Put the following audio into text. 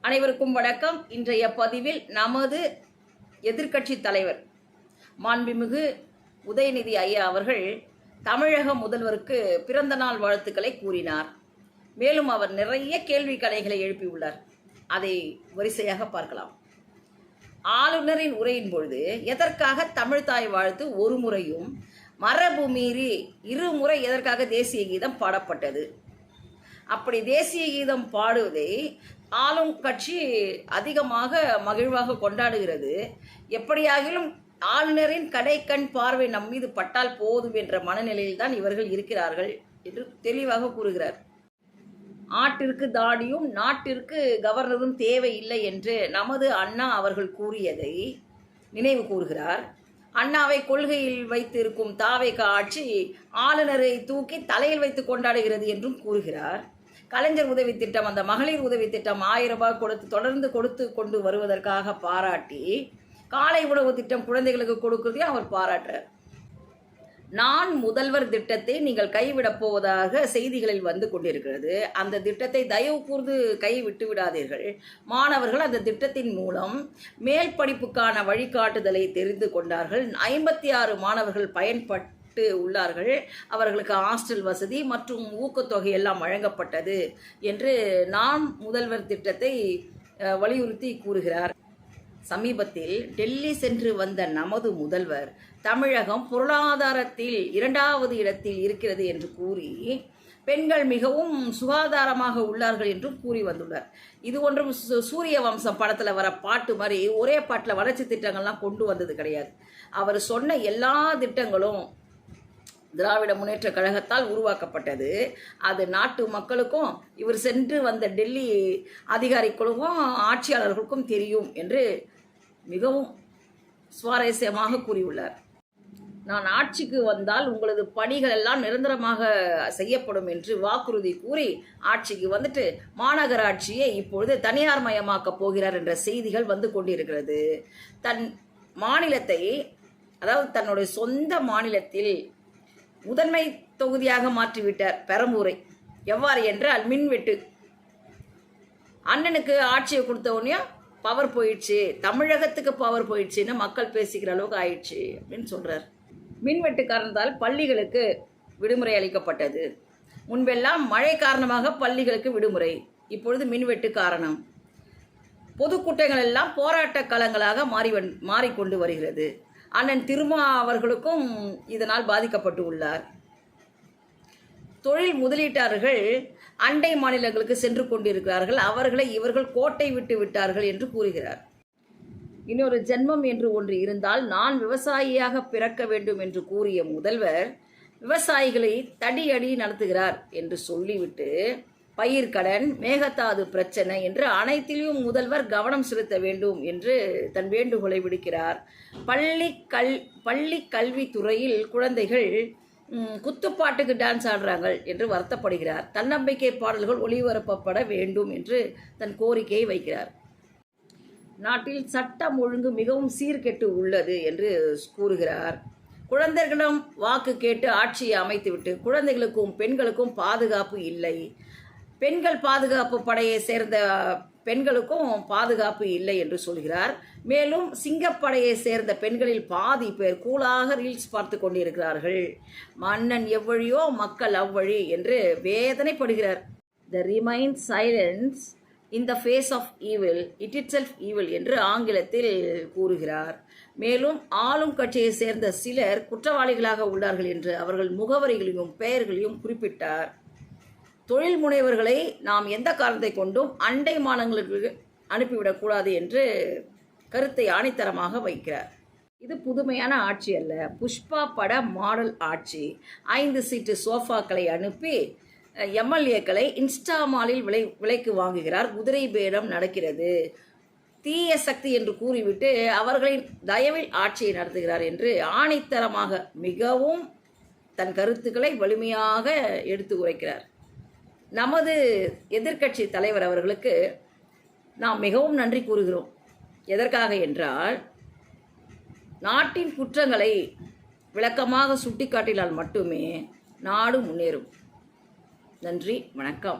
அனைவருக்கும் வணக்கம். இன்றைய பதிவில் நமது எதிர்க்கட்சி தலைவர் மாண்புமிகு உதயநிதி ஐயா அவர்கள் தமிழக முதல்வருக்கு பிறந்த நாள் வாழ்த்துக்களை கூறினார். மேலும் அவர் நிறைய கேள்வி கணைகளை எழுப்பியுள்ளார். அதை வரிசையாக பார்க்கலாம். ஆளுநரின் உரையின் பொழுது எதற்காக தமிழ்தாய் வாழ்த்து ஒரு முறையும் மரபு மீறி இருமுறை எதற்காக தேசிய கீதம் பாடப்பட்டது? அப்படி தேசிய கீதம் பாடுவதை ஆளும் கட்சி அதிகமாக மகிழ்வாக கொண்டாடுகிறது. எப்படியாகிலும் ஆளுநரின் கடைக்கண் பார்வை நம் மீது பட்டால் போதும் என்ற மனநிலையில் தான் இவர்கள் இருக்கிறார்கள் என்று தெளிவாக கூறுகிறார். ஆட்டிற்கு தாடியும் நாட்டிற்கு கவர்னரும் தேவையில்லை என்று நமது அண்ணா அவர்கள் கூறியதை நினைவு கூறுகிறார். அண்ணாவை கொள்கையில் வைத்திருக்கும் தாவேக ஆட்சி ஆளுநரை தூக்கி தலையில் வைத்து கொண்டாடுகிறது என்றும் கூறுகிறார். கலைஞர் உதவி திட்டம், அந்த மகளிர் உதவி திட்டம் 1000 ரூபாய் தொடர்ந்து கொடுத்து கொண்டு வருவதற்காக பாராட்டி காலை உணவு திட்டம் குழந்தைகளுக்கு கொடுக்கிறதையும் அவர் பாராட்டுறார். நான் முதல்வர் திட்டத்தை நீங்கள் கைவிடப் போவதாக செய்திகளில் வந்து கொண்டிருக்கிறது. அந்த திட்டத்தை தயவு கூர்ந்து கைவிட்டு விடாதீர்கள். மாணவர்கள் அந்த திட்டத்தின் மூலம் மேல் படிப்புக்கான வழிகாட்டுதலை தெரிந்து கொண்டார்கள். 56 மாணவர்கள் பயன்பட்டு உள்ளார்கள். அவர்களுக்கு ஹாஸ்டல் வசதி மற்றும் ஊக்கத்தொகை எல்லாம் வழங்கப்பட்டது என்று நான் முதல்வர் திட்டத்தை வலியுறுத்தி கூறுகிறார். சமீபத்தில் டெல்லி சென்று வந்த நமது முதல்வர் தமிழகம் பொருளாதாரத்தில் 2வது இடத்தில் இருக்கிறது என்று கூறி பெண்கள் மிகவும் சுகாதாரமாக உள்ளார்கள் என்றும் கூறி வந்துள்ளார். இது ஒன்றும் சூரிய வம்சம் படத்தில் வர பாட்டு மாதிரி ஒரே பாட்டில் வளர்ச்சி திட்டங்கள்லாம் கொண்டு வந்தது கிடையாது. அவர் சொன்ன எல்லா திட்டங்களும் திராவிட முன்னேற்ற கழகத்தால் உருவாக்கப்பட்டது. அது நாட்டு மக்களுக்கும் இவர் சென்று வந்த டெல்லி அதிகாரிகளுக்கும் ஆட்சியாளர்களுக்கும் தெரியும் என்று மிகவும் சுவாரஸ்யமாக கூறியுள்ளார். நான் ஆட்சிக்கு வந்தால் உங்களது பணிகள் எல்லாம் நிரந்தரமாக செய்யப்படும் என்று வாக்குறுதி கூறி ஆட்சிக்கு வந்துட்டு மாநகராட்சியை இப்பொழுது தனியார் மயமாக்கப் போகிறார் என்ற செய்திகள் வந்து கொண்டிருக்கிறது. தன் மாநிலத்தை, அதாவது தன்னுடைய சொந்த மாநிலத்தில் முதன்மை தொகுதியாக மாற்றிவிட்டார் பெரம்பூரை. எவ்வாறு என்றால் மின்வெட்டு. அண்ணனுக்கு ஆட்சியை கொடுத்த உடனே பவர் போயிடுச்சு, தமிழகத்துக்கு பவர் போயிடுச்சுன்னு மக்கள் பேசிக்கிற அளவுக்கு ஆயிடுச்சு அப்படின்னு சொல்றார். மின்வெட்டு காரணத்தால் பள்ளிகளுக்கு விடுமுறை அளிக்கப்பட்டது. முன்பெல்லாம் மழை காரணமாக பள்ளிகளுக்கு விடுமுறை, இப்பொழுது மின்வெட்டு காரணம். பொதுக்கூட்டங்கள் எல்லாம் போராட்ட களங்களாக மாறிக்கொண்டு வருகிறது. அண்ணன் திருமா அவர்களுக்கும் இதனால் பாதிக்கப்பட்டு உள்ளார். தொழில் முதலீட்டாளர்கள் அண்டை மாநிலங்களுக்கு சென்று கொண்டிருக்கிறார்கள். அவர்களை இவர்கள் கோட்டை விட்டு விட்டார்கள் என்று கூறுகிறார். இன்னொரு ஜென்மம் என்று ஒன்று இருந்தால் நான் விவசாயியாக பிறக்க வேண்டும் என்று கூறிய முதல்வர் விவசாயிகளை தடியடி நடத்துகிறார் என்று சொல்லிவிட்டு பயிர்க்கடன், மேகதாது பிரச்சனை என்று அனைத்திலும் முதல்வர் கவனம் செலுத்த வேண்டும் என்று தன் வேண்டுகோளை விடுக்கிறார். பள்ளி கல்வித்துறையில் குழந்தைகள் குத்துப்பாட்டுக்கு டான்ஸ் ஆடுறாங்க என்று வருத்தப்படுகிறார். தன்னம்பிக்கை பாடல்கள் ஒளிபரப்பப்பட வேண்டும் என்று தன் கோரிக்கையை வைக்கிறார். நாட்டில் சட்டம் ஒழுங்கு மிகவும் சீர்கெட்டு உள்ளது என்று கூறுகிறார். குழந்தைகளிடம் வாக்கு கேட்டு ஆட்சியை அமைத்துவிட்டு குழந்தைகளுக்கும் பெண்களுக்கும் பாதுகாப்பு இல்லை. பெண்கள் பாதுகாப்பு படையை சேர்ந்த பெண்களுக்கும் பாதுகாப்பு இல்லை என்று சொல்கிறார். மேலும் சிங்கப்படையை சேர்ந்த பெண்களில் பாதி பேர் கூலாக ரீல்ஸ் பார்த்து கொண்டிருக்கிறார்கள். மன்னன் எவ்வழியோ மக்கள் அவ்வழி என்று வேதனைப்படுகிறார். The remain silence in the face of evil, it itself evil என்று ஆங்கிலத்தில் கூறுகிறார். மேலும் ஆளும் கட்சியை சேர்ந்த சிலர் குற்றவாளிகளாக உள்ளார்கள் என்று அவர்கள் முகவரிகளையும் பெயர்களையும் குறிப்பிட்டார். தொழில் முனைவர்களை நாம் எந்த காரணத்தை கொண்டும் அண்டை மாநிலங்களுக்கு அனுப்பிவிடக்கூடாது என்று கருத்தை ஆணித்தரமாக வைக்கிறார். இது புதுமையான ஆட்சி அல்ல, புஷ்பா பட மாடல் ஆட்சி. 5 சீட்டு சோஃபாக்களை அனுப்பி எம்எல்ஏக்களை இன்ஸ்டா மாலில் விலைக்கு வாங்குகிறார். குதிரை பேரம் நடக்கிறது. தீய சக்தி என்று கூறிவிட்டு அவர்களின் தயவில் ஆட்சியை நடத்துகிறார் என்று ஆணித்தரமாக மிகவும் தன் கருத்துக்களை வலிமையாக எடுத்து உரைக்கிறார். நமது எதிர்க்கட்சி தலைவர் அவர்களுக்கு நாம் மிகவும் நன்றி கூறுகிறோம். எதற்காக என்றால் நாட்டின் குற்றங்களை விளக்கமாக சுட்டிக்காட்டினால் மட்டுமே நாடு முன்னேறும். நன்றி, வணக்கம்.